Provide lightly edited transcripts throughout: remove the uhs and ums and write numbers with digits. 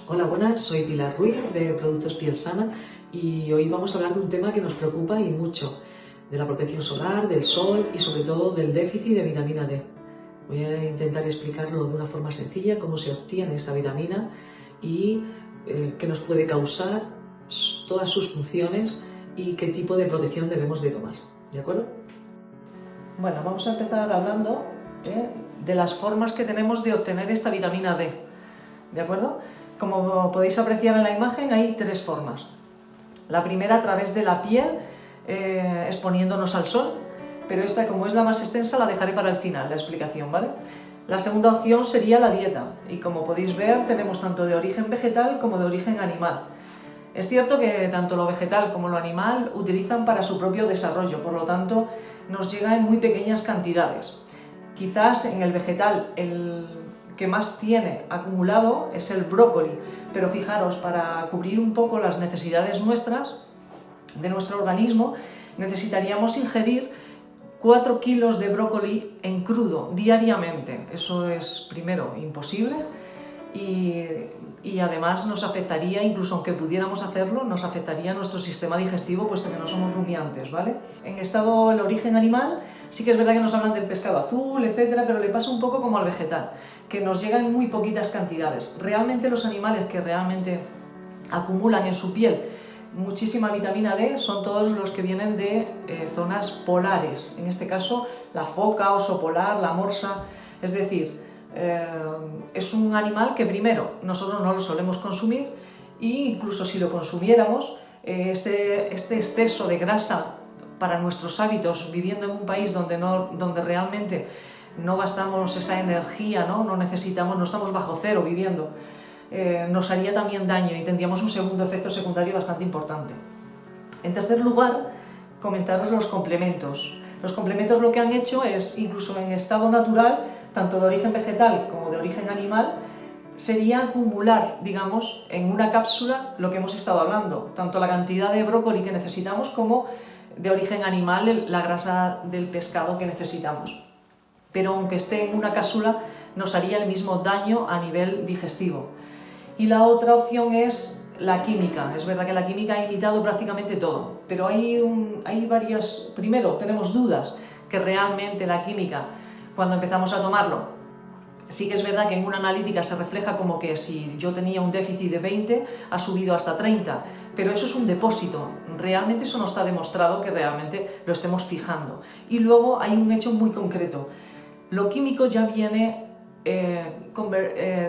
Hola, buenas, soy Pilar Ruiz de Productos Piel Sana y hoy vamos a hablar de un tema que nos preocupa y mucho, de la protección solar, del sol y sobre todo del déficit de vitamina D. Voy a intentar explicarlo de una forma sencilla, cómo se obtiene esta vitamina y qué nos puede causar, todas sus funciones y qué tipo de protección debemos de tomar, ¿de acuerdo? Bueno, vamos a empezar hablando de las formas que tenemos de obtener esta vitamina D, ¿de acuerdo? Como podéis apreciar en la imagen, hay tres formas. La primera a través de la piel, exponiéndonos al sol, pero esta, como es la más extensa, la dejaré para el final, la explicación, ¿vale? La segunda opción sería la dieta, y como podéis ver, tenemos tanto de origen vegetal como de origen animal. Es cierto que tanto lo vegetal como lo animal utilizan para su propio desarrollo, por lo tanto, nos llega en muy pequeñas cantidades. Quizás en el vegetal el que más tiene acumulado es el brócoli, pero fijaros, para cubrir un poco las necesidades nuestras, de nuestro organismo, necesitaríamos ingerir 4 kilos de brócoli en crudo diariamente. Eso es, primero, imposible y además nos afectaría, incluso aunque pudiéramos hacerlo, nos afectaría nuestro sistema digestivo, puesto que no somos rumiantes, ¿vale? En estado el origen animal, sí que es verdad que nos hablan del pescado azul, etcétera, pero le pasa un poco como al vegetal, que nos llegan en muy poquitas cantidades. Realmente los animales que realmente acumulan en su piel muchísima vitamina D son todos los que vienen de zonas polares, en este caso la foca, oso polar, la morsa, es decir, es un animal que primero nosotros no lo solemos consumir e incluso si lo consumiéramos, este exceso de grasa para nuestros hábitos, viviendo en un país donde realmente no gastamos esa energía, no necesitamos, no estamos bajo cero viviendo, nos haría también daño y tendríamos un segundo efecto secundario bastante importante. En tercer lugar, comentaros los complementos. Los complementos lo que han hecho es, incluso en estado natural, tanto de origen vegetal como de origen animal, sería acumular, digamos, en una cápsula lo que hemos estado hablando, tanto la cantidad de brócoli que necesitamos como de origen animal la grasa del pescado que necesitamos. Pero aunque esté en una cápsula, nos haría el mismo daño a nivel digestivo. Y la otra opción es la química. Es verdad que la química ha imitado prácticamente todo, pero hay varias... Primero, tenemos dudas que realmente la química, cuando empezamos a tomarlo, sí que es verdad que en una analítica se refleja como que si yo tenía un déficit de 20, ha subido hasta 30, pero eso es un depósito. Realmente eso no está demostrado que realmente lo estemos fijando. Y luego hay un hecho muy concreto. Lo químico ya viene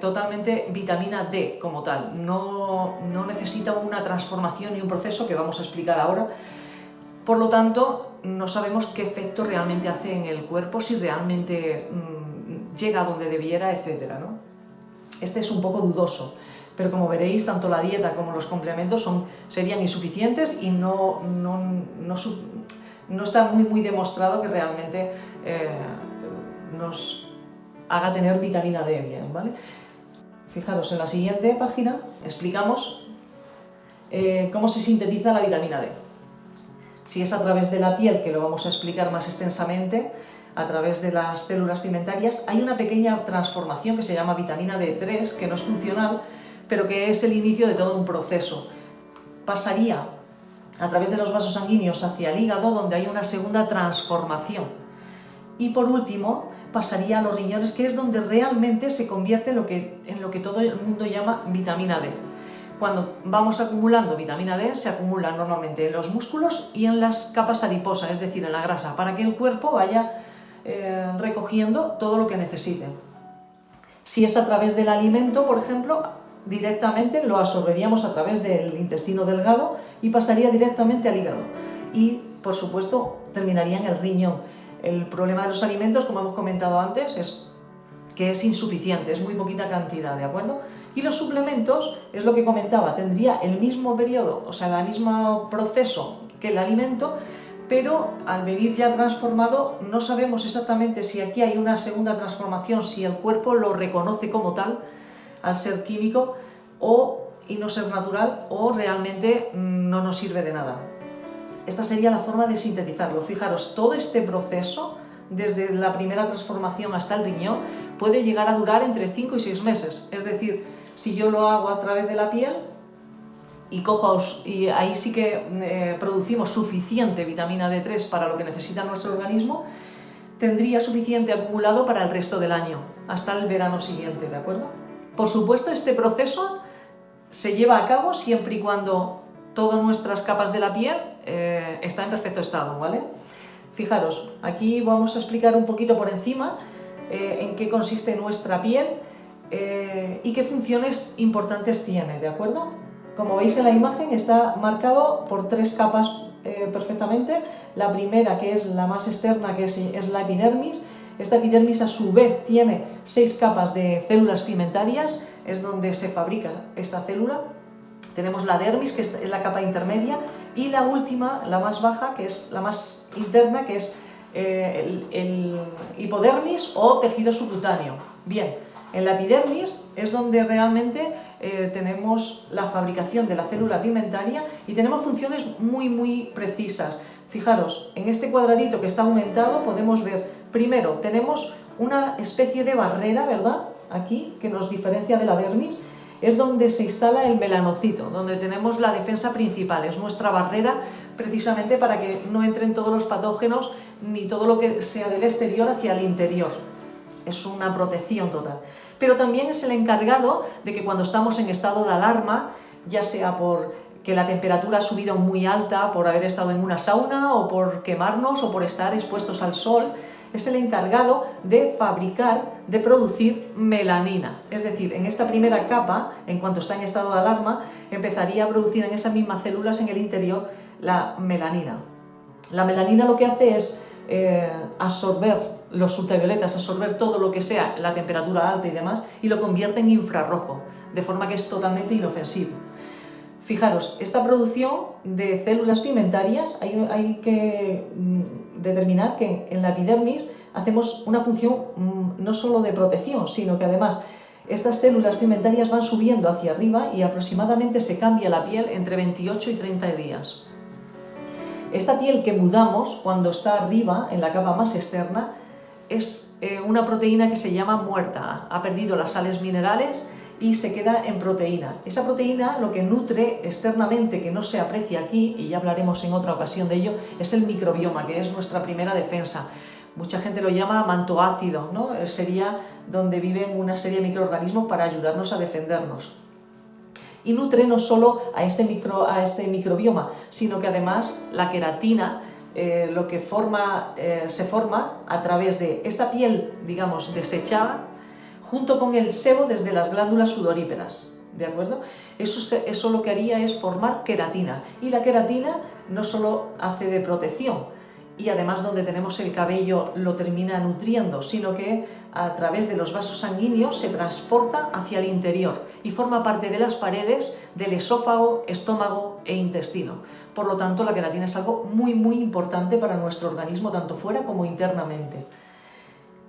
totalmente vitamina D como tal, no necesita una transformación ni un proceso que vamos a explicar ahora. Por lo tanto, no sabemos qué efecto realmente hace en el cuerpo, si realmente llega a donde debiera, etc., ¿no? Este es un poco dudoso, pero como veréis, tanto la dieta como los complementos serían insuficientes y no está muy demostrado que realmente nos haga tener vitamina D bien, ¿vale? Fijaros, en la siguiente página explicamos cómo se sintetiza la vitamina D. Si es a través de la piel, que lo vamos a explicar más extensamente, a través de las células pigmentarias, hay una pequeña transformación que se llama vitamina D3, que no es funcional, pero que es el inicio de todo un proceso. Pasaría a través de los vasos sanguíneos hacia el hígado, donde hay una segunda transformación. Y por último, pasaría a los riñones, que es donde realmente se convierte en lo que todo el mundo llama vitamina D. Cuando vamos acumulando vitamina D, se acumula normalmente en los músculos y en las capas adiposas, es decir, en la grasa, para que el cuerpo vaya recogiendo todo lo que necesite. Si es a través del alimento, por ejemplo, directamente lo absorberíamos a través del intestino delgado y pasaría directamente al hígado. Y, por supuesto, terminaría en el riñón. El problema de los alimentos, como hemos comentado antes, es que es insuficiente, es muy poquita cantidad, ¿de acuerdo? Y los suplementos, es lo que comentaba, tendría el mismo periodo, o sea, el mismo proceso que el alimento, pero al venir ya transformado no sabemos exactamente si aquí hay una segunda transformación, si el cuerpo lo reconoce como tal, al ser químico y no ser natural, o realmente no nos sirve de nada. Esta sería la forma de sintetizarlo. Fijaros, todo este proceso, desde la primera transformación hasta el riñón, puede llegar a durar entre 5 y 6 meses. Es decir, Si yo lo hago a través de la piel y ahí sí que producimos suficiente vitamina D3 para lo que necesita nuestro organismo, tendría suficiente acumulado para el resto del año, hasta el verano siguiente, ¿de acuerdo? Por supuesto, este proceso se lleva a cabo siempre y cuando todas nuestras capas de la piel están en perfecto estado, ¿vale? Fijaros, aquí vamos a explicar un poquito por encima en qué consiste nuestra piel y qué funciones importantes tiene, ¿de acuerdo? Como veis en la imagen está marcado por 3 capas perfectamente. La primera, que es la más externa, que es la epidermis. Esta epidermis a su vez tiene 6 capas de células pigmentarias, es donde se fabrica esta célula. Tenemos la dermis, que es la capa intermedia, y la última, la más baja, que es la más interna, que es el hipodermis o tejido subcutáneo. Bien, en la epidermis es donde realmente tenemos la fabricación de la célula pigmentaria y tenemos funciones muy precisas. Fijaros, en este cuadradito que está aumentado podemos ver, primero, tenemos una especie de barrera, ¿verdad? Aquí, que nos diferencia de la dermis, es donde se instala el melanocito, donde tenemos la defensa principal, es nuestra barrera precisamente para que no entren todos los patógenos ni todo lo que sea del exterior hacia el interior. Es una protección total. Pero también es el encargado de que cuando estamos en estado de alarma, ya sea por que la temperatura ha subido muy alta, por haber estado en una sauna o por quemarnos o por estar expuestos al sol, es el encargado de fabricar, de producir melanina. Es decir, en esta primera capa, en cuanto está en estado de alarma, empezaría a producir en esas mismas células en el interior la melanina. La melanina lo que hace es absorber los ultravioletas, absorber todo lo que sea la temperatura alta y demás, y lo convierte en infrarrojo, de forma que es totalmente inofensivo. Fijaros, esta producción de células pigmentarias hay que determinar que en la epidermis hacemos una función no solo de protección, sino que además estas células pigmentarias van subiendo hacia arriba y aproximadamente se cambia la piel entre 28 y 30 días. Esta piel que mudamos cuando está arriba, en la capa más externa, es una proteína que se llama muerta, ha perdido las sales minerales y se queda en proteína. Esa proteína lo que nutre externamente, que no se aprecia aquí, y ya hablaremos en otra ocasión de ello, es el microbioma, que es nuestra primera defensa. Mucha gente lo llama manto ácido, ¿no? Sería donde viven una serie de microorganismos para ayudarnos a defendernos. Y nutre no solo a este microbioma, sino que además la queratina lo que se forma a través de esta piel, digamos, desechada, junto con el sebo desde las glándulas sudoríparas, ¿de acuerdo? Eso lo que haría es formar queratina, y la queratina no solo hace de protección, y además donde tenemos el cabello lo termina nutriendo, sino que a través de los vasos sanguíneos se transporta hacia el interior y forma parte de las paredes del esófago, estómago e intestino. Por lo tanto, la queratina es algo muy importante para nuestro organismo, tanto fuera como internamente.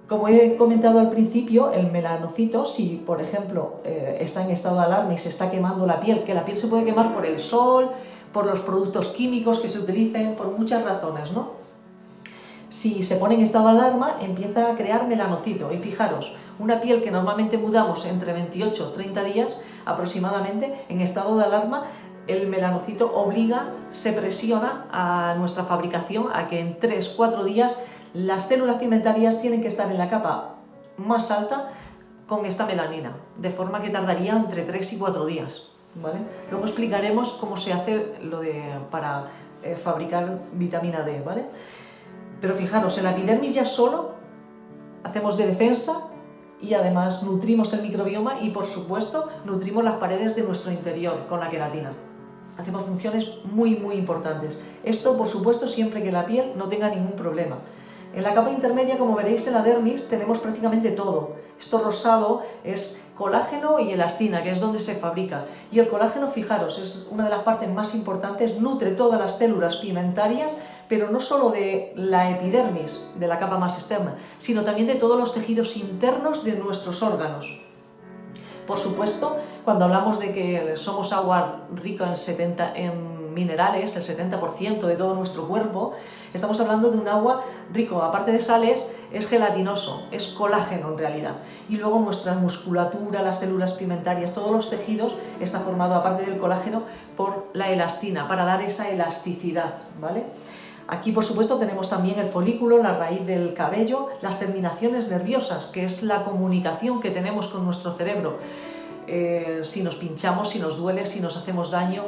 Como he comentado al principio, el melanocito, si por ejemplo está en estado de alarma y se está quemando la piel, que la piel se puede quemar por el sol, por los productos químicos que se utilicen, por muchas razones, ¿no? Si se pone en estado de alarma, empieza a crear melanocito. Y fijaros, una piel que normalmente mudamos entre 28 y 30 días aproximadamente, en estado de alarma, el melanocito se presiona a nuestra fabricación a que en 3-4 días las células pigmentarias tienen que estar en la capa más alta con esta melanina, de forma que tardaría entre 3 y 4 días, ¿vale? Luego explicaremos cómo se hace para fabricar vitamina D, ¿vale? Pero fijaros, en la epidermis ya solo hacemos de defensa y además nutrimos el microbioma y, por supuesto, nutrimos las paredes de nuestro interior con la queratina. Hacemos funciones muy importantes. Esto, por supuesto, siempre que la piel no tenga ningún problema. En la capa intermedia, como veréis en la dermis, tenemos prácticamente todo. Esto rosado es colágeno y elastina, que es donde se fabrica. Y el colágeno, fijaros, es una de las partes más importantes, nutre todas las células pigmentarias, pero no solo de la epidermis, de la capa más externa, sino también de todos los tejidos internos de nuestros órganos. Por supuesto, cuando hablamos de que somos agua rica en en minerales, el 70% de todo nuestro cuerpo. Estamos hablando de un agua rico, aparte de sales, es gelatinoso, es colágeno en realidad. Y luego nuestra musculatura, las células pigmentarias, todos los tejidos está formado, aparte del colágeno, por la elastina, para dar esa elasticidad, ¿vale? Aquí, por supuesto, tenemos también el folículo, la raíz del cabello, las terminaciones nerviosas, que es la comunicación que tenemos con nuestro cerebro. Si nos pinchamos, si nos duele, si nos hacemos daño,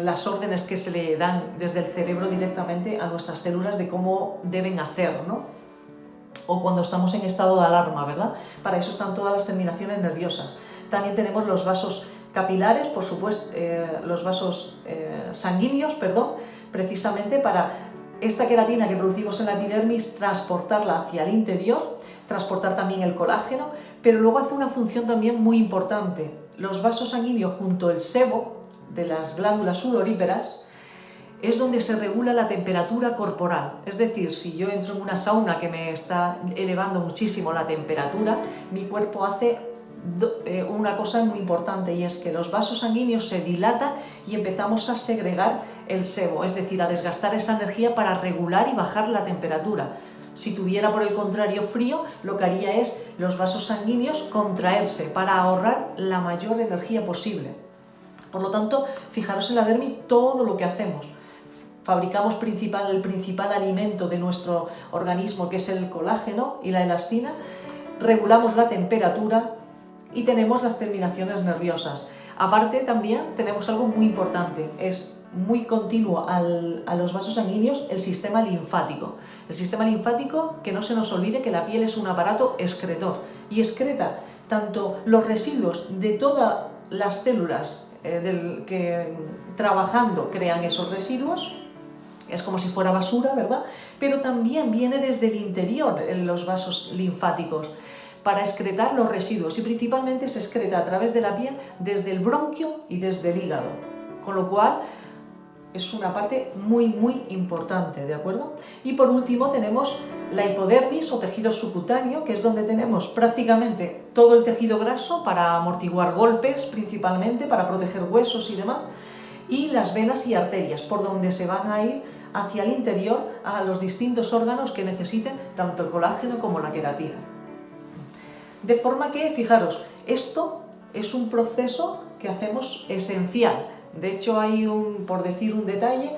las órdenes que se le dan desde el cerebro directamente a nuestras células de cómo deben hacer, ¿no? O cuando estamos en estado de alarma, ¿verdad? Para eso están todas las terminaciones nerviosas. También tenemos los vasos capilares, por supuesto, los vasos sanguíneos, perdón, precisamente para esta queratina que producimos en la epidermis, transportarla hacia el interior, transportar también el colágeno, pero luego hace una función también muy importante. Los vasos sanguíneos junto al sebo de las glándulas sudoríparas es donde se regula la temperatura corporal. Es decir, si yo entro en una sauna que me está elevando muchísimo la temperatura, mi cuerpo hace una cosa muy importante, y es que los vasos sanguíneos se dilatan y empezamos a segregar el sebo, es decir, a desgastar esa energía para regular y bajar la temperatura. Si tuviera por el contrario frío, lo que haría es los vasos sanguíneos contraerse para ahorrar la mayor energía posible. Por lo tanto, fijaros en la dermis todo lo que hacemos. Fabricamos el principal alimento de nuestro organismo, que es el colágeno y la elastina, regulamos la temperatura y tenemos las terminaciones nerviosas. Aparte también tenemos algo muy importante, es muy continuo a los vasos sanguíneos el sistema linfático. El sistema linfático, que no se nos olvide que la piel es un aparato excretor y excreta tanto los residuos de todas las células que trabajando crean esos residuos, es como si fuera basura, ¿verdad? Pero también viene desde el interior en los vasos linfáticos para excretar los residuos, y principalmente se excreta a través de la piel desde el bronquio y desde el hígado, con lo cual es una parte muy muy importante, ¿de acuerdo? Y por último tenemos la hipodermis o tejido subcutáneo, que es donde tenemos prácticamente todo el tejido graso para amortiguar golpes, principalmente para proteger huesos y demás, y las venas y arterias, por donde se van a ir hacia el interior a los distintos órganos que necesiten tanto el colágeno como la queratina. De forma que, fijaros, esto es un proceso que hacemos esencial. De hecho, hay por decir un detalle,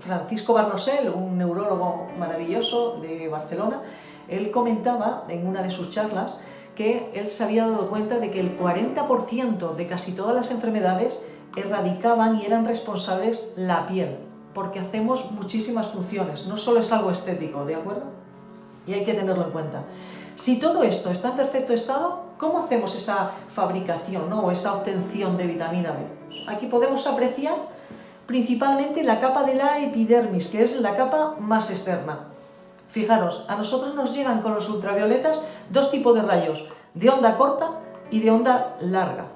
Francisco Barnosel, un neurólogo maravilloso de Barcelona, él comentaba en una de sus charlas que él se había dado cuenta de que el 40% de casi todas las enfermedades erradicaban y eran responsables la piel, porque hacemos muchísimas funciones, no solo es algo estético, ¿de acuerdo? Y hay que tenerlo en cuenta. Si todo esto está en perfecto estado, ¿cómo hacemos esa fabricación, ¿no? O esa obtención de vitamina D? Aquí podemos apreciar principalmente la capa de la epidermis, que es la capa más externa. Fijaros, a nosotros nos llegan con los ultravioletas dos tipos de rayos, de onda corta y de onda larga.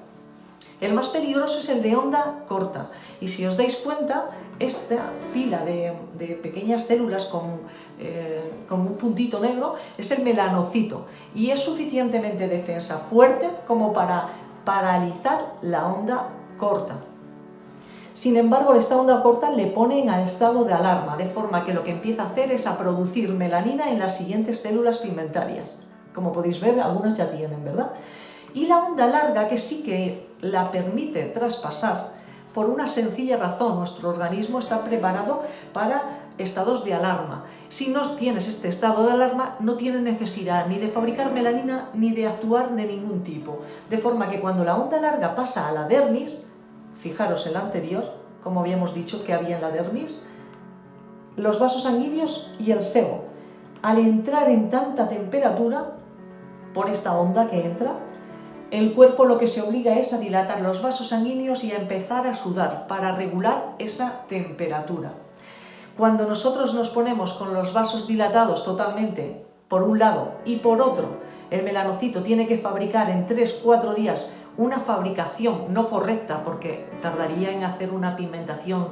El más peligroso es el de onda corta, y si os dais cuenta, esta fila de pequeñas células con un puntito negro es el melanocito, y es suficientemente defensa fuerte como para paralizar la onda corta. Sin embargo, esta onda corta le pone en estado de alarma, de forma que lo que empieza a hacer es a producir melanina en las siguientes células pigmentarias. Como podéis ver, algunas ya tienen, ¿verdad? Y la onda larga, que sí que la permite traspasar, por una sencilla razón: nuestro organismo está preparado para estados de alarma. Si no tienes este estado de alarma, no tienes necesidad ni de fabricar melanina ni de actuar de ningún tipo. De forma que cuando la onda larga pasa a la dermis, fijaros en la anterior, como habíamos dicho que había en la dermis, los vasos sanguíneos y el sebo, al entrar en tanta temperatura, por esta onda que entra, el cuerpo lo que se obliga es a dilatar los vasos sanguíneos y a empezar a sudar para regular esa temperatura. Cuando nosotros nos ponemos con los vasos dilatados totalmente por un lado y por otro, el melanocito tiene que fabricar en 3-4 días una fabricación no correcta, porque tardaría en hacer una pigmentación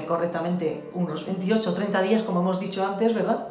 correctamente unos 28-30 días, como hemos dicho antes, ¿verdad?